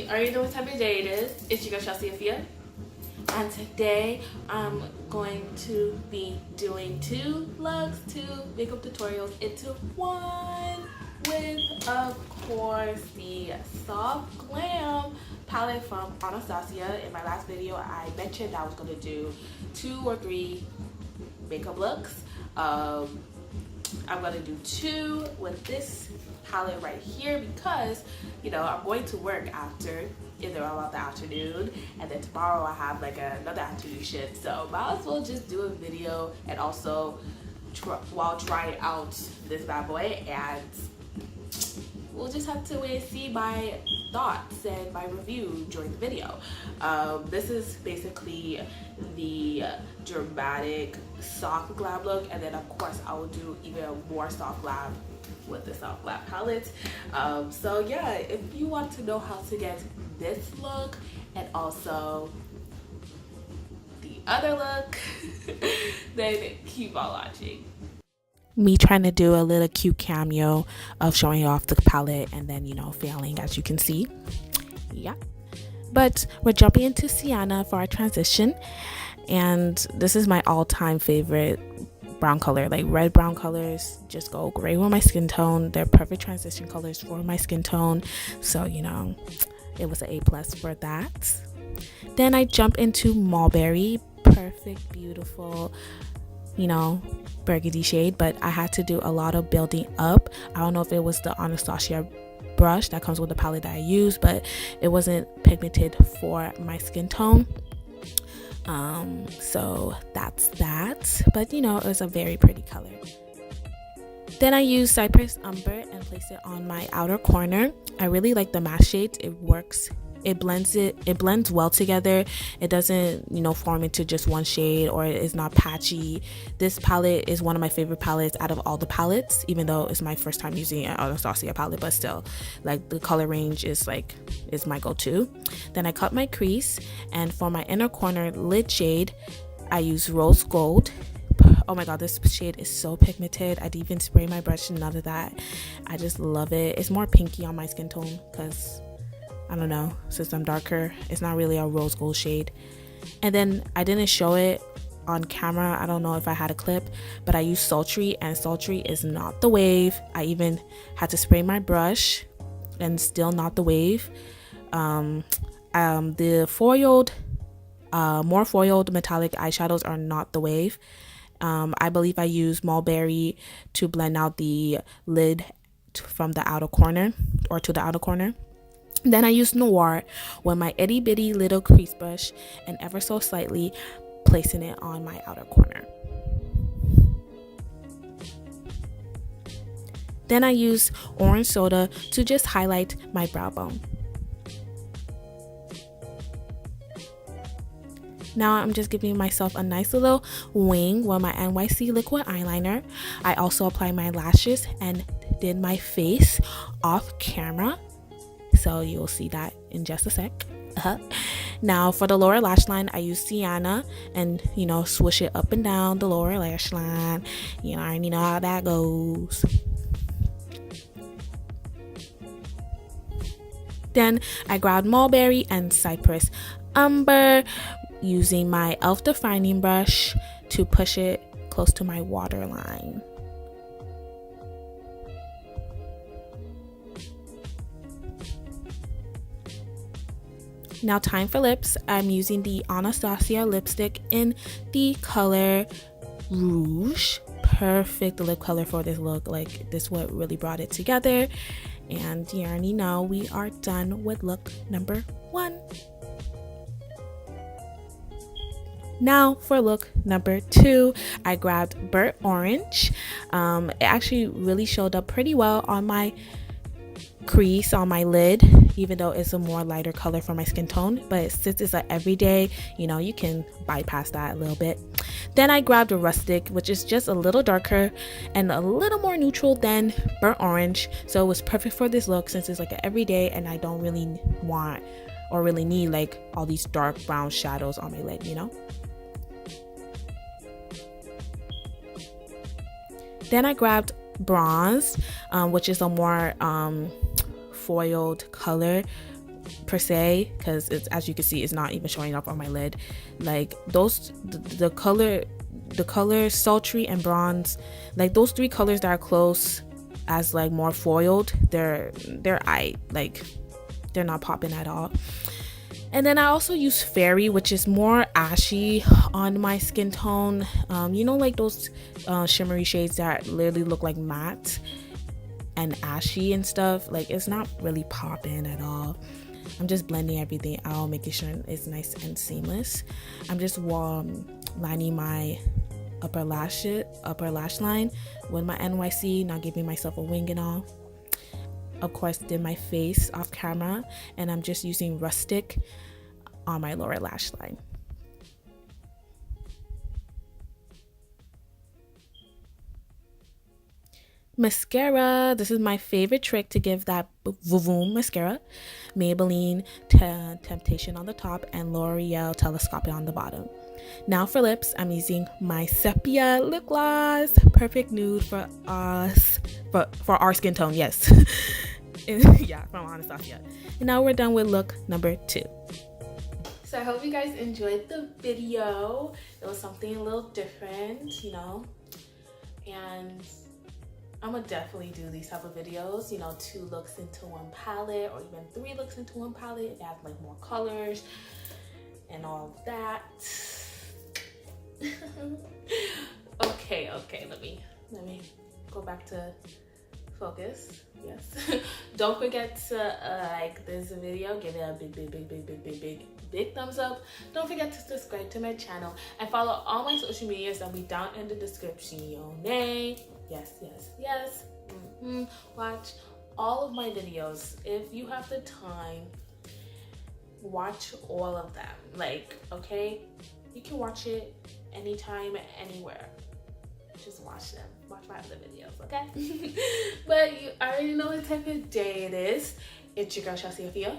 You already know what time of day it is. It's your girl Chelsea Afia. And today I'm going to be doing two makeup tutorials into one with, of course, the Soft Glam palette from Anastasia. In my last video, I mentioned I was going to do 2 or 3 makeup looks. I'm going to do 2 with this palette right here because, you know, I'm going to work after, either about the afternoon, and then tomorrow I have like another afternoon shift, so might as well just do a video and also while trying out this bad boy, and we'll just have to wait and see my thoughts and my review during the video. This is basically the dramatic soft glam look, and then of course I will do even more soft glam with the Soft Glam palette. So yeah, if you want to know how to get this look and also the other look, then keep on watching. Me trying to do a little cute cameo of showing off the palette and then, you know, failing, as you can see. Yeah, but we're jumping into Sienna for our transition, and this is my all-time favorite brown color. Like, red brown colors just go great with my skin tone. They're perfect transition colors for my skin tone, so you know, it was an A+ for that. Then I jump into Mulberry, perfect, beautiful, you know, burgundy shade, but I had to do a lot of building up. I don't know if it was the Anastasia brush that comes with the palette that I use, but it wasn't pigmented for my skin tone. So that's that, but you know, it was a very pretty color. Then I used Cypress Umber and placed it on my outer corner. I really like the matte shades. It works, it blends well together. It doesn't, you know, form into just one shade, or it is not patchy. This palette is one of my favorite palettes out of all the palettes, even though it's my first time using an Anastasia palette, but still, like, the color range is my go-to. Then I cut my crease, and for my inner corner lid shade, I use Rose Gold. Oh my god, this shade is so pigmented. I didn't even spray my brush, none of that. I just love it. It's more pinky on my skin tone because, I don't know, since I'm darker, it's not really a rose gold shade. And then I didn't show it on camera, I don't know if I had a clip, but I used Sultry, and Sultry is not the wave. I even had to spray my brush and still not the wave. The foiled, more foiled metallic eyeshadows are not the wave. I believe I used Mulberry to blend out the lid from the outer corner, or to the outer corner. Then I used Noir with my itty bitty little crease brush and ever so slightly placing it on my outer corner. Then I used Orange Soda to just highlight my brow bone. Now I'm just giving myself a nice little wing with my NYC liquid eyeliner. I also applied my lashes and did my face off camera, so you'll see that in just a sec. Now for the lower lash line, I use Sienna and, you know, swoosh it up and down the lower lash line. You know, I already know how that goes. Then I grabbed Mulberry and Cypress Umber using my e.l.f. defining brush to push it close to my waterline. Now time for lips. I'm using the Anastasia lipstick in the color Rouge. Perfect lip color for this look. Like, this what really brought it together. And you already know we are done with look number 1. Now for look number 2, I grabbed Burnt Orange. It actually really showed up pretty well on my crease on my lid, even though it's a more lighter color for my skin tone, but since it's an everyday, you know, you can bypass that a little bit. Then I grabbed a Rustic, which is just a little darker and a little more neutral than Burnt Orange, so it was perfect for this look since it's like an everyday and I don't really want or really need like all these dark brown shadows on my lid, you know. Then I grabbed Bronze, which is a more foiled color, per se, because it's, as you can see, it's not even showing up on my lid. Like those, the color sultry and bronze, like those three colors that are close as like more foiled, they're like they're not popping at all. And then I also use Fairy, which is more ashy on my skin tone. You know, like those shimmery shades that literally look like matte and ashy and stuff. Like it's not really popping at all. I'm just blending everything out, making sure it's nice and seamless. I'm just lining my upper lash line with my NYC, not giving myself a wing and all. Of course, did my face off camera, and I'm just using Rustic on my lower lash line. Mascara. This is my favorite trick to give that voom mascara. Maybelline Temptation on the top and L'Oreal Telescopic on the bottom. Now for lips, I'm using my Sepia lip gloss. Perfect nude for us, for our skin tone, yes. Yeah, from Anastasia. And now we're done with look number 2. So I hope you guys enjoyed the video. It was something a little different, you know, and I'm gonna definitely do these type of videos, you know, 2 looks into one palette, or even 3 looks into one palette if it has like more colors and all of that. okay, let me go back to focus. Yes. Don't forget to like this video, give it a big thumbs up. Don't forget to subscribe to my channel and follow all my social medias that'll be down in the description. Yes. Watch all of my videos if you have the time. Watch all of them. Like, okay, you can watch it anytime, anywhere. Just watch them. Watch my other videos, okay? But you already know what type of day it is. It's your girl Chelsea Afia.